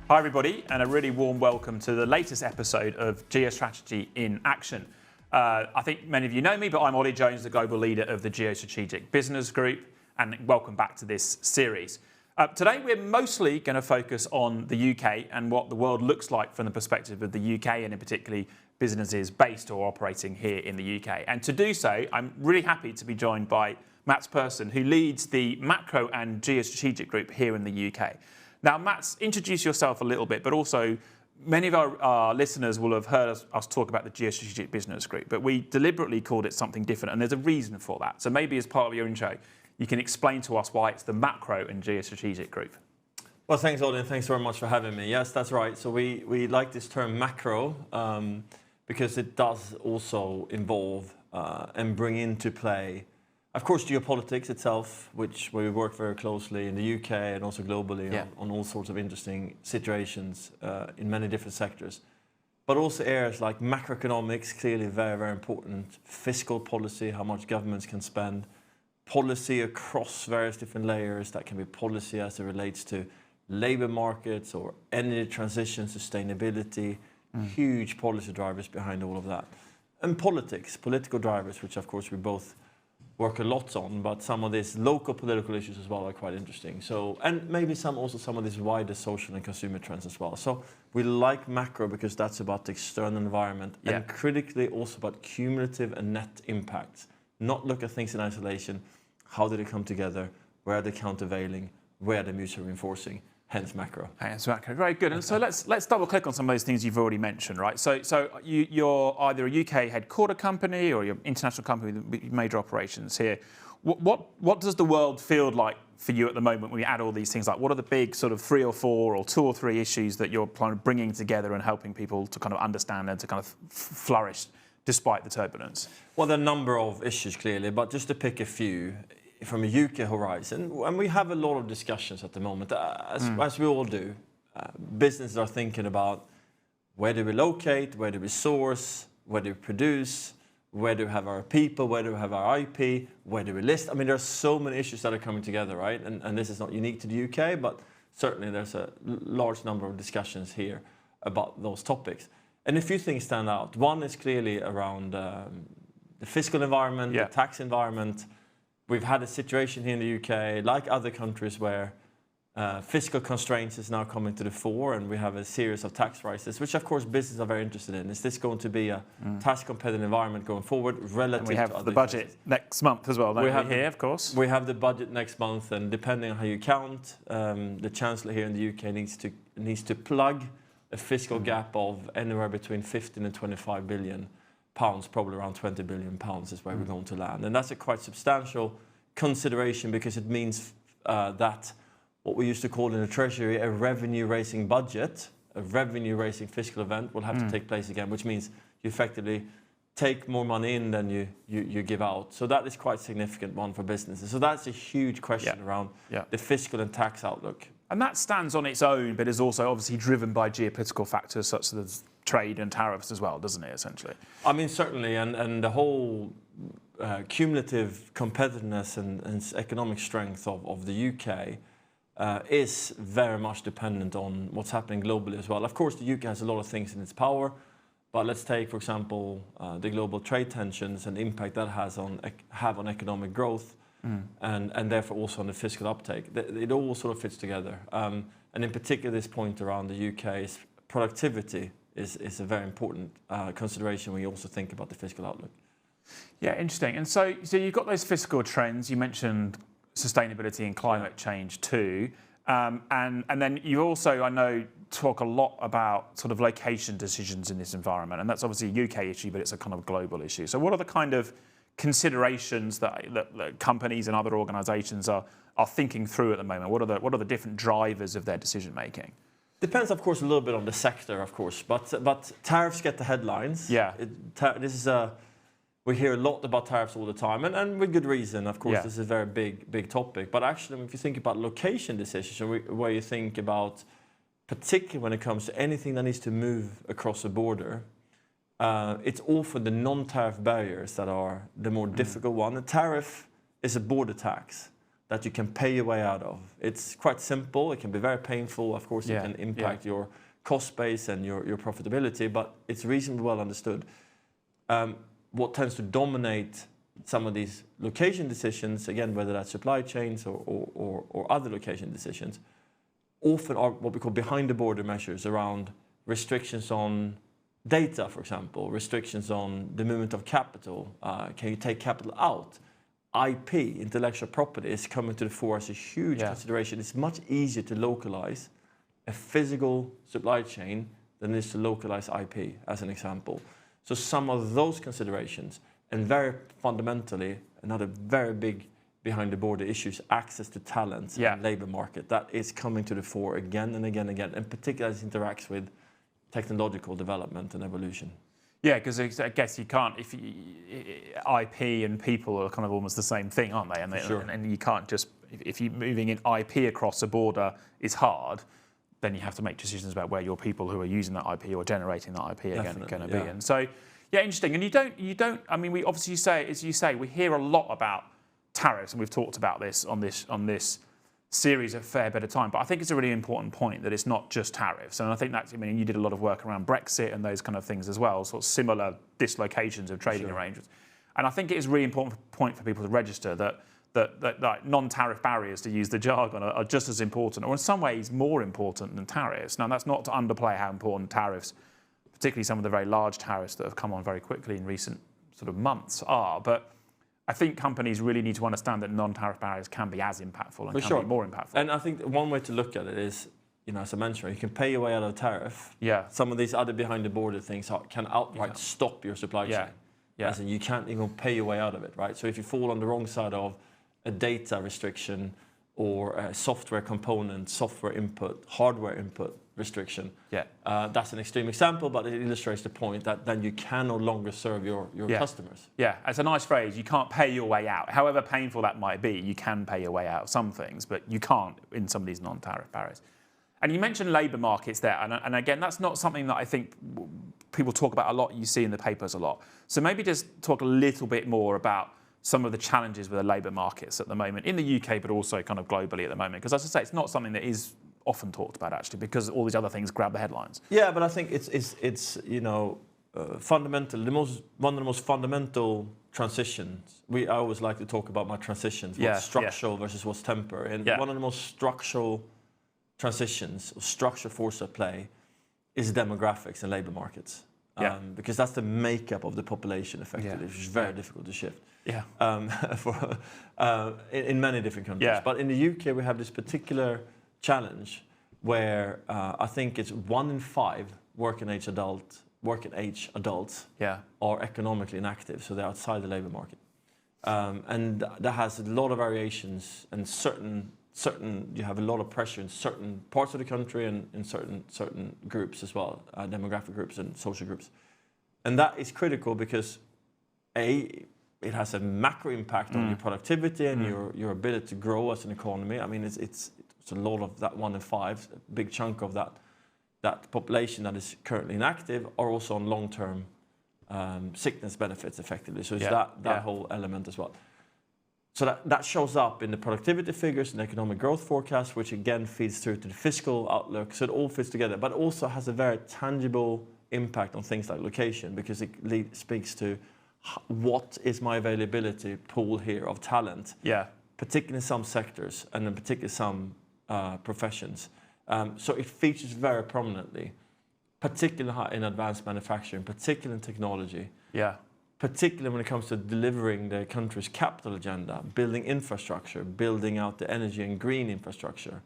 Hi everybody, and a really warm welcome to the latest episode of Geostrategy in Action. I think many of you know me, but I'm Ollie Jones, the global leader of the Geostrategic Business Group, and welcome back to this series. Today we're mostly going to focus on the UK and what the world looks like from the perspective of the UK, and in particularly businesses based or operating here in the UK. And to do so, I'm really happy to be joined by Mats Persson, who leads the Macro and Geostrategic Group here in the UK. Now, Mats, introduce yourself a little bit, but also many of our listeners will have heard us talk about the Geostrategic Business Group, but we deliberately called it something different, and there's a reason for that. So maybe as part of your intro, you can explain to us why it's the Macro and Geostrategic Group. Well, thanks, Ollie, and thanks very much for having me. Yes, that's right. So we like this term macro because it does also involve and bring into play, of course, geopolitics itself, where we work very closely in the UK and also globally on all sorts of interesting situations in many different sectors. But also areas like macroeconomics, clearly very, very important. Fiscal policy, how much governments can spend. Policy across various different layers. That can be policy as it relates to labor markets or energy transition, sustainability. Huge policy drivers behind all of that. And politics, political drivers, which of course we both work a lot on, but some of these local political issues as well are quite interesting. So, and maybe some of these wider social and consumer trends as well. So we like macro because that's about the external environment and critically also about cumulative and net impacts. Not look at things in isolation. How did they come together? Where are they countervailing? Where are they mutually reinforcing? Hence macro. Hence macro, very good. And so let's double click on some of those things you've already mentioned, right? So you're either a UK headquarter company or you're an international company with major operations here. What does the world feel like for you at the moment when we add all these things? Like, what are the big sort of 3 or 4 or 2 or 3 issues that you're kind of bringing together and helping people to kind of understand and to kind of flourish despite the turbulence? Well, there are a number of issues clearly, but just to pick a few from a UK horizon, and we have a lot of discussions at the moment, as we all do. Businesses are thinking about where do we locate, where do we source, where do we produce, where do we have our people, where do we have our IP, where do we list? I mean, there are so many issues that are coming together, right? And this is not unique to the UK, but certainly there's a large number of discussions here about those topics. And a few things stand out. One is clearly around the fiscal environment, the tax environment. We've had a situation here in the UK, like other countries, where fiscal constraints is now coming to the fore, and we have a series of tax rises, which of course businesses are very interested in. Is this going to be a tax competitive environment going forward relative and we have to other the budget next month as well, don't we here, of course? We have the budget next month, and depending on how you count, the Chancellor here in the UK needs to plug a fiscal gap of anywhere between 15 and 25 billion pounds, probably around 20 billion pounds is where we're going to land. And that's a quite substantial consideration because it means that what we used to call in the Treasury a revenue-raising budget, a revenue-raising fiscal event will have to take place again, which means you effectively take more money in than you give out. So that is quite a significant one for businesses. So that's a huge question around the fiscal and tax outlook. And that stands on its own, but is also obviously driven by geopolitical factors such as trade and tariffs as well, doesn't it, essentially? I mean, certainly, and the whole cumulative competitiveness and economic strength of the UK is very much dependent on what's happening globally as well. Of course, the UK has a lot of things in its power, but let's take, for example, the global trade tensions and the impact that have on economic growth. And therefore also on the fiscal uptake. It all sort of fits together. And in particular, this point around the UK's productivity is a very important consideration when you also think about the fiscal outlook. Yeah, interesting. And so you've got those fiscal trends. You mentioned sustainability and climate change too. And then you also, I know, talk a lot about sort of location decisions in this environment. And that's obviously a UK issue, but it's a kind of global issue. So what are the kind of considerations that companies and other organisations are thinking through at the moment? What are the different drivers of their decision making? Depends, of course, a little bit on the sector, of course, but tariffs get the headlines. We hear a lot about tariffs all the time, and with good reason. Of course, this is a very big topic. But actually, if you think about location decisions, where you think about, particularly when it comes to anything that needs to move across a border, it's often the non-tariff barriers that are the more difficult one. A tariff is a border tax. that you can pay your way out of. It's quite simple. It can be very painful. Of course, it can impact your cost base and your profitability, but it's reasonably well understood. What tends to dominate some of these location decisions, again, whether that's supply chains or other location decisions, often are what we call behind the border measures around restrictions on data, for example, restrictions on the movement of capital. Can you take capital out? IP, intellectual property, is coming to the fore as a huge consideration. It's much easier to localize a physical supply chain than it is to localize IP, as an example. So some of those considerations, and very fundamentally, another very big behind the border issues, access to talent and labor market, that is coming to the fore again and again and again, and particularly as it interacts with technological development and evolution. Yeah, because I guess you can't, IP and people are kind of almost the same thing, aren't they? And you can't just, if you're moving in IP across a border is hard, then you have to make decisions about where your people who are using that IP or generating that IP are going to be. And so, interesting. And you don't. I mean, we obviously we hear a lot about tariffs, and we've talked about this on this series a fair bit of time. But I think it's a really important point that it's not just tariffs. And I think that's, you did a lot of work around Brexit and those kind of things as well, sort of similar dislocations of trading arrangements. And I think it is a really important point for people to register that non-tariff barriers, to use the jargon, are just as important, or in some ways more important than tariffs. Now, that's not to underplay how important tariffs, particularly some of the very large tariffs that have come on very quickly in recent sort of months, are. But I think companies really need to understand that non-tariff barriers can be as impactful and can be more impactful. And I think one way to look at it is, as I mentioned, you can pay your way out of a tariff. Yeah. Some of these other behind-the-border things can outright stop your supply chain. Yeah. As in, you can't even pay your way out of it, right? So if you fall on the wrong side of a data restriction or a software component, software input, hardware input restriction. That's an extreme example, but it illustrates the point that then you can no longer serve your customers. Yeah, it's a nice phrase. You can't pay your way out. However painful that might be, you can pay your way out of some things, but you can't in some of these non-tariff barriers. And you mentioned labour markets there, and again, that's not something that I think people talk about a lot, you see in the papers a lot. So maybe just talk a little bit more about some of the challenges with the labour markets at the moment, in the UK, but also kind of globally at the moment. Because as I say, it's not something that is often talked about, actually, because all these other things grab the headlines. Yeah, but I think it's fundamental. One of the most fundamental transitions. I always like to talk about my transitions, what's structural versus what's temporary. And one of the most structural transitions, or structural force at play, is demographics and labour markets. Because that's the makeup of the population, effectively, which is very difficult to shift. In many different countries. But in the UK, we have this particular challenge where I think it's 1 in 5 working age adults are economically inactive, so they're outside the labour market. And that has a lot of variations, and certain you have a lot of pressure in certain parts of the country and in certain groups as well, demographic groups and social groups. And that is critical because it has a macro impact on your productivity and your ability to grow as an economy. I mean, it's a lot of that 1 in 5, a big chunk of that population that is currently inactive are also on long-term sickness benefits, effectively. So it's that whole element as well. So that shows up in the productivity figures and economic growth forecast, which again feeds through to the fiscal outlook. So it all fits together, but also has a very tangible impact on things like location, because it speaks to what is my availability pool here of talent, particularly in some sectors and in particular some professions. So it features very prominently, particularly in advanced manufacturing, particularly in technology. Particularly when it comes to delivering the country's capital agenda, building infrastructure, building out the energy and green infrastructure.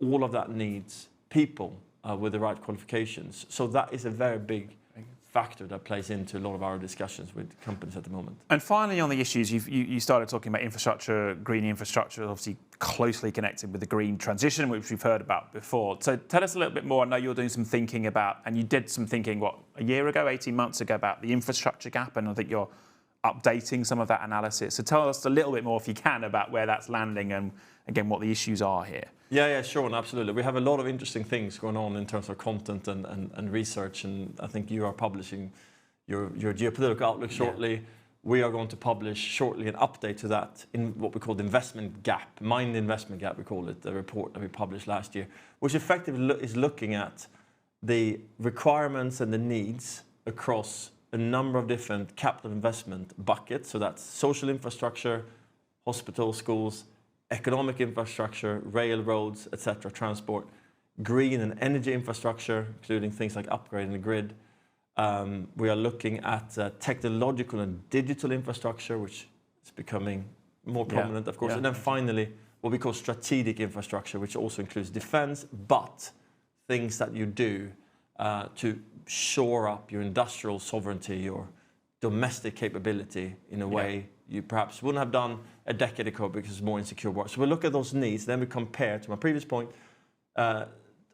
All of that needs people with the right qualifications. So that is a very big factor that plays into a lot of our discussions with companies at the moment. And finally, on the issues, you started talking about infrastructure, green infrastructure, obviously closely connected with the green transition, which we've heard about before. So tell us a little bit more. I know you're doing some thinking about, and you did some thinking, a year ago, 18 months ago, about the infrastructure gap, and I think you're updating some of that analysis. So tell us a little bit more, if you can, about where that's landing and, again, what the issues are here. Yeah, sure, and absolutely. We have a lot of interesting things going on in terms of content and research, and I think you are publishing your geopolitical outlook shortly. we are going to publish shortly an update to that in what we call the investment gap, Mind Investment Gap, we call it, the report that we published last year, which effectively is looking at the requirements and the needs across a number of different capital investment buckets. So that's social infrastructure, hospitals, schools, economic infrastructure, railroads, etc., transport, green and energy infrastructure, including things like upgrading the grid. We are looking at technological and digital infrastructure, which is becoming more prominent, of course. And then finally, what we call strategic infrastructure, which also includes defense, but things that you do to shore up your industrial sovereignty, your domestic capability in a way you perhaps wouldn't have done a decade ago because it's more insecure world. So we look at those needs, then we compare, to my previous point,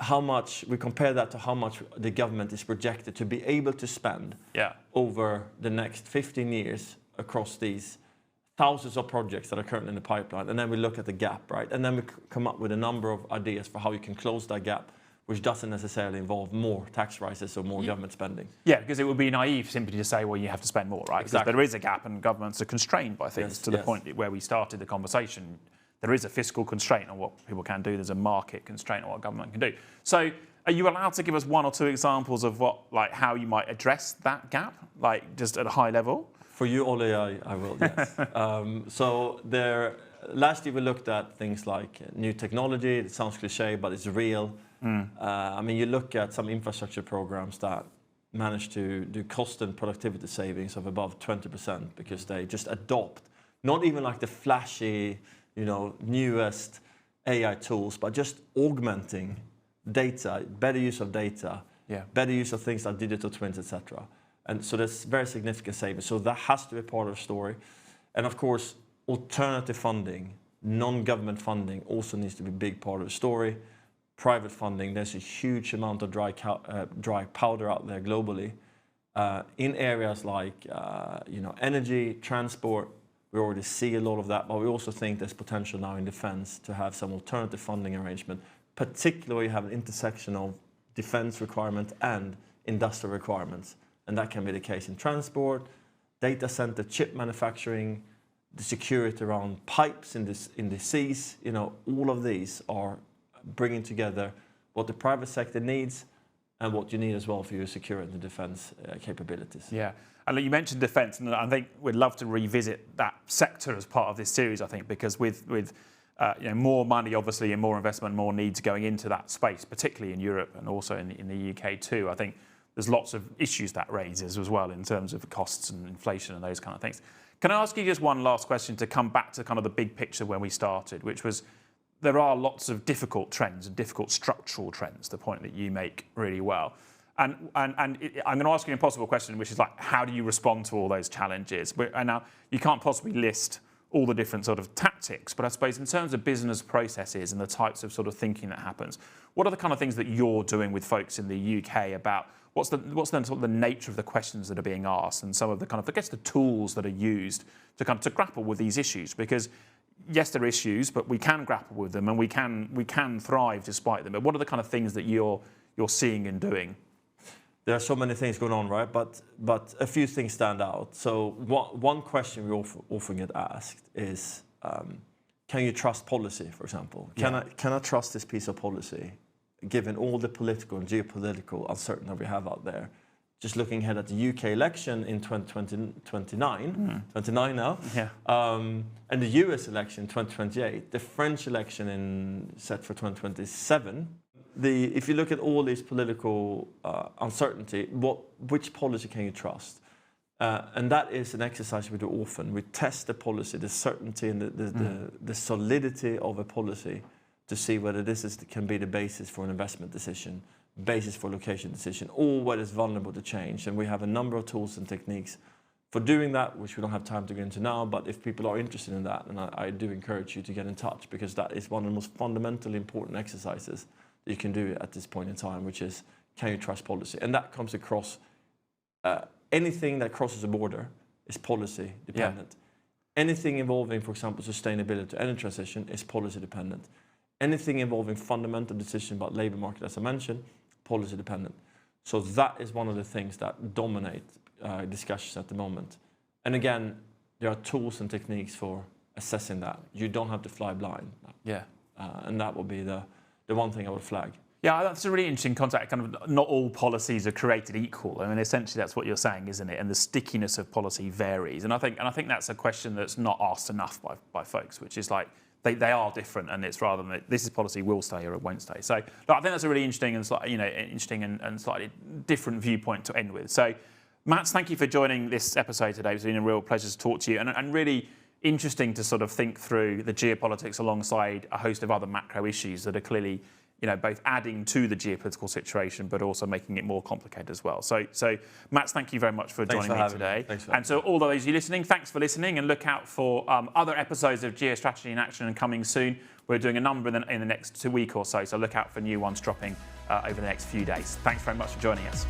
how much we compare that to how much the government is projected to be able to spend over the next 15 years across these thousands of projects that are currently in the pipeline. And then we look at the gap, right? And then we come up with a number of ideas for how you can close that gap, which doesn't necessarily involve more tax rises or more government spending. Yeah, because it would be naive simply to say, well, you have to spend more, right? Exactly. Because there is a gap and governments are constrained by things to the point where we started the conversation. There is a fiscal constraint on what people can do. There's a market constraint on what government can do. So are you allowed to give us one or two examples of how you might address that gap, like just at a high level? For you, Ollie, I will, yes. Last year we looked at things like new technology. It sounds cliche, but it's real. You look at some infrastructure programs that manage to do cost and productivity savings of above 20% because they just adopt, not even like the flashy, newest AI tools, but just augmenting data, better use of data, better use of things like digital twins, etc. And so there's very significant savings. So that has to be part of the story. And of course, alternative funding, non-government funding also needs to be a big part of the story. Private funding, there's a huge amount of dry powder out there globally. In areas like energy, transport, we already see a lot of that, but we also think there's potential now in defense to have some alternative funding arrangement, particularly you have an intersection of defense requirement and industrial requirements. And that can be the case in transport, data center, chip manufacturing, the security around pipes in the seas. All of these are bringing together what the private sector needs and what you need as well for your security and defense capabilities. Yeah, and you mentioned defense, and I think we'd love to revisit that sector as part of this series, I think, because with more money, obviously, and more investment, more needs going into that space, particularly in Europe and also in the UK too, I think there's lots of issues that raises as well in terms of costs and inflation and those kind of things. Can I ask you just one last question to come back to kind of the big picture when we started, which was there are lots of difficult trends and difficult structural trends, the point that you make really well. And I'm going to ask you an impossible question, which is like, how do you respond to all those challenges? And now you can't possibly list all the different sort of tactics, but I suppose in terms of business processes and the types of sort of thinking that happens, what are the kind of things that you're doing with folks in the UK about what's the sort of the nature of the questions that are being asked and some of the kind of, I guess, the tools that are used to grapple with these issues? Because yes, there are issues, but we can grapple with them and we can thrive despite them. But what are the kind of things that you're seeing and doing? There are so many things going on, right? But a few things stand out. So one question we often get asked is, can you trust policy, for example? Can I trust this piece of policy, given all the political and geopolitical uncertainty we have out there? Just looking ahead at the UK election in 29 now, and the US election in 2028, the French election set for 2027. If you look at all these political uncertainty, which policy can you trust? And that is an exercise we do often. We test the policy, the certainty and the solidity of a policy to see whether can be the basis for an investment decision, basis for location decision, or whether it's vulnerable to change. And we have a number of tools and techniques for doing that, which we don't have time to go into now, but if people are interested in that, and I do encourage you to get in touch, because that is one of the most fundamentally important exercises that you can do at this point in time, which is, can you trust policy? And that comes across anything that crosses a border is policy dependent. Anything involving, for example, sustainability, energy transition is policy dependent. Anything involving fundamental decision about labour market, as I mentioned, policy dependent. So that is one of the things that dominate discussions at the moment. And again, there are tools and techniques for assessing that. You don't have to fly blind. Yeah. And that would be the one thing I would flag. Yeah, that's a really interesting concept. Kind of, not all policies are created equal. I mean, essentially, that's what you're saying, isn't it? And the stickiness of policy varies. And I think that's a question that's not asked enough by folks, which is like they are different, and it's rather than this is policy will stay or it won't stay. So I think that's a really interesting and slightly different viewpoint to end with. So, Mats, thank you for joining this episode today. It's been a real pleasure to talk to you, and really interesting to sort of think through the geopolitics alongside a host of other macro issues that are clearly, both adding to the geopolitical situation, but also making it more complicated as well. So Mats, thank you very much for joining me today. And so all those of you listening, thanks for listening, and look out for other episodes of Geostrategy in Action and coming soon. We're doing a number in the next 2 weeks or so look out for new ones dropping over the next few days. Thanks very much for joining us.